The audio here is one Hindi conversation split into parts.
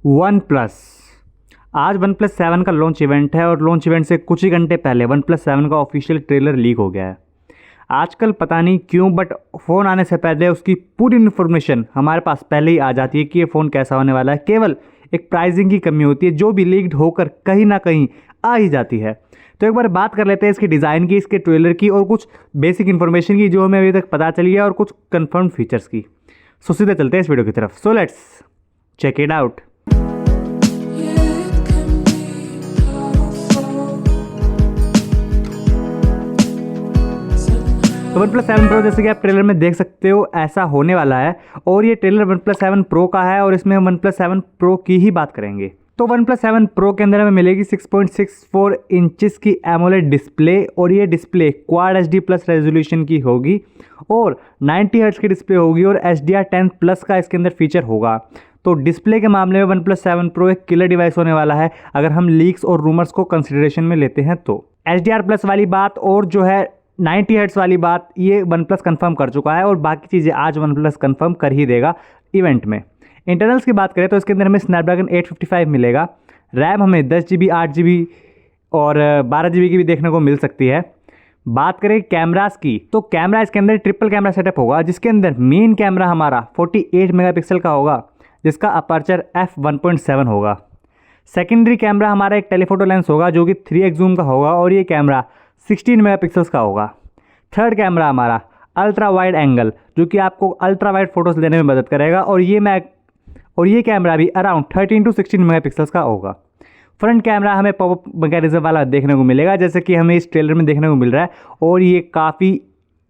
One plus. आज वन प्लस 7 का लॉन्च इवेंट है और लॉन्च इवेंट से कुछ ही घंटे पहले वन प्लस 7 का ऑफिशियल ट्रेलर लीक हो गया है। आजकल पता नहीं क्यों बट फ़ोन आने से पहले उसकी पूरी इन्फॉर्मेशन हमारे पास पहले ही आ जाती है कि ये फ़ोन कैसा होने वाला है। केवल एक प्राइसिंग की कमी होती है जो भी लीक्ड होकर कहीं ना कहीं आ ही जाती है। तो एक बार बात कर लेते हैं इसके डिज़ाइन की, इसके ट्रेलर की और कुछ बेसिक इन्फॉर्मेशन की जो हमें अभी तक पता चली है और कुछ कंफर्म फीचर्स की। सो सीधे चलते हैं इस वीडियो की तरफ। So let's check it out. तो OnePlus 7 Pro जैसे कि आप ट्रेलर में देख सकते हो ऐसा होने वाला है और ये ट्रेलर OnePlus 7 Pro का है और इसमें हम OnePlus 7 Pro की ही बात करेंगे। तो OnePlus 7 Pro के अंदर हमें मिलेगी 6.64 इंचेस की एमोलेड डिस्प्ले और ये display quad HD plus resolution की होगी और 90 हर्ट्ज की डिस्प्ले होगी और HDR10 प्लस का इसके अंदर फीचर होगा। तो डिस्प्ले के मामले में OnePlus 7 Pro एक किलर डिवाइस होने वाला है अगर हम लीक्स और रूमर्स को कंसिडरेशन में लेते हैं तो। HDR प्लस वाली बात और जो है 90 हर्ट्ज वाली बात ये OnePlus कंफर्म कर चुका है और बाकी चीज़ें आज OnePlus कंफर्म कर ही देगा इवेंट में। इंटरनल्स की बात करें तो इसके अंदर हमें स्नैपड्रैगन 855 मिलेगा। रैम हमें 10 GB 8 GB और 12 GB की भी देखने को मिल सकती है। बात करें कैमरास की तो कैमरा इसके अंदर ट्रिपल कैमरा सेटअप होगा जिसके अंदर मेन कैमरा हमारा 48 मेगापिक्सल का होगा जिसका अपर्चर f1.7 होगा। सेकेंडरी कैमरा हमारा एक टेलीफोटो लेंस होगा जो कि 3x जूम का होगा और ये कैमरा 16 मेगापिक्सल्स का होगा। थर्ड कैमरा हमारा अल्ट्रा वाइड एंगल जो कि आपको अल्ट्रा वाइड फोटोज़ लेने में मदद करेगा और ये कैमरा भी अराउंड 13 to 16 मेगापिक्सल्स का होगा। फ्रंट कैमरा हमें पॉपअप मैकेनिज्म वाला देखने को मिलेगा जैसे कि हमें इस ट्रेलर में देखने को मिल रहा है और ये काफ़ी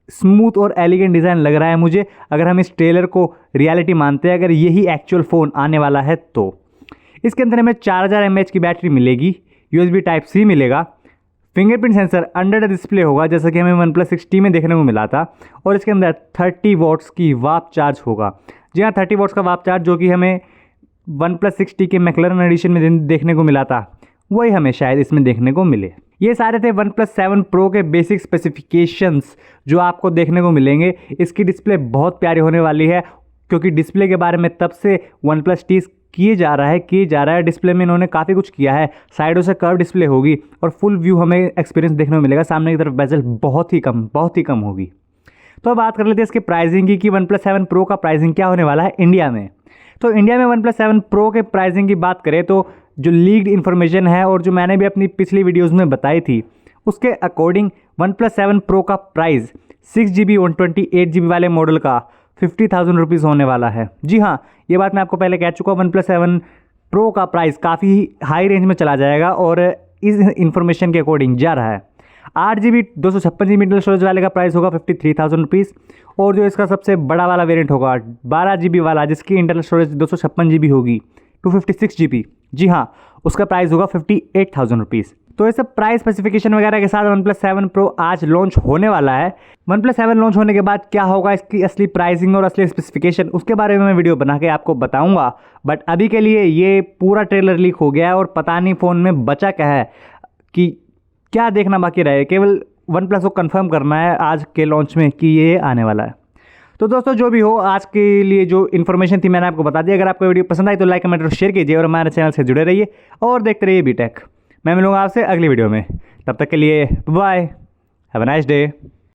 स्मूथ और एलिगेंट डिज़ाइन लग रहा है मुझे अगर हम इस ट्रेलर को रियलिटी मानते हैं, अगर यही एक्चुअल फ़ोन आने वाला है तो। इसके अंदर हमें 4000 mAh की बैटरी मिलेगी, USB Type-C मिलेगा, fingerprint sensor under the display होगा जैसा कि हमें OnePlus 6T में देखने को मिला था और इसके अंदर 30 वॉट्स की वाप चार्ज होगा। जी हाँ, 30 वॉट्स का वाप चार्ज जो कि हमें OnePlus 6T के मैक्लैरन एडिशन में देखने को मिला था वही हमें शायद इसमें देखने को मिले। ये सारे थे OnePlus 7 Pro के बेसिक स्पेसिफिकेशंस जो आपको देखने को मिलेंगे। इसकी डिस्प्ले बहुत प्यारी होने वाली है क्योंकि डिस्प्ले के बारे में तब से OnePlus टीज किए जा रहा है। डिस्प्ले में इन्होंने काफ़ी कुछ किया है। साइडों से कर्व डिस्प्ले होगी और फुल व्यू हमें एक्सपीरियंस देखने को मिलेगा। सामने की तरफ बेजल बहुत ही कम होगी। तो अब बात कर लेते हैं इसके प्राइसिंग की कि OnePlus 7 Pro का प्राइसिंग क्या होने वाला है इंडिया में। तो इंडिया में OnePlus 7 Pro के प्राइसिंग की बात करें तो जो लीक्ड इन्फॉर्मेशन है और जो मैंने भी अपनी पिछली वीडियोज़ में बताई थी उसके अकॉर्डिंग OnePlus 7 Pro का प्राइस 6GB 128GB वाले मॉडल का 50,000 रुपीज़ होने वाला है। जी हाँ, ये बात मैं आपको पहले कह चुका हूँ। OnePlus 7 Pro का प्राइस काफ़ी हाई रेंज में चला जाएगा और इस इन्फॉर्मेशन के अकॉर्डिंग जा रहा है। 8GB 256GB इंटरनल स्टोरेज वाले का प्राइस होगा 53,000 रुपीज़ और जो इसका सबसे बड़ा वाला वेरिएंट होगा 12GB वाला जिसकी इंटरनल स्टोरेज 256GB होगी 256GB, जी हाँ, उसका प्राइस होगा 58,000 रुपीज़। तो ये सब प्राइस स्पेसिफिकेशन वगैरह के साथ OnePlus 7 Pro आज लॉन्च होने वाला है। OnePlus 7 लॉन्च होने के बाद क्या होगा, इसकी असली प्राइसिंग और असली स्पेसिफिकेशन उसके बारे में मैं वीडियो बना के आपको बताऊंगा। बट अभी के लिए ये पूरा ट्रेलर लीक हो गया है और पता नहीं फ़ोन में बचा क्या है कि क्या देखना बाकी रहे। केवल OnePlus को कंफर्म करना है आज के लॉन्च में कि ये आने वाला है। तो दोस्तों जो भी हो, आज के लिए जो इन्फॉर्मेशन थी मैंने आपको बता दी। अगर आपको वीडियो पसंद आई तो लाइक कमेंट और शेयर कीजिए और हमारे चैनल से जुड़े रहिए और देखते रहिए बीटेक। मैं मिलूंगा आपसे अगली वीडियो में, तब तक के लिए bye, have a nice day.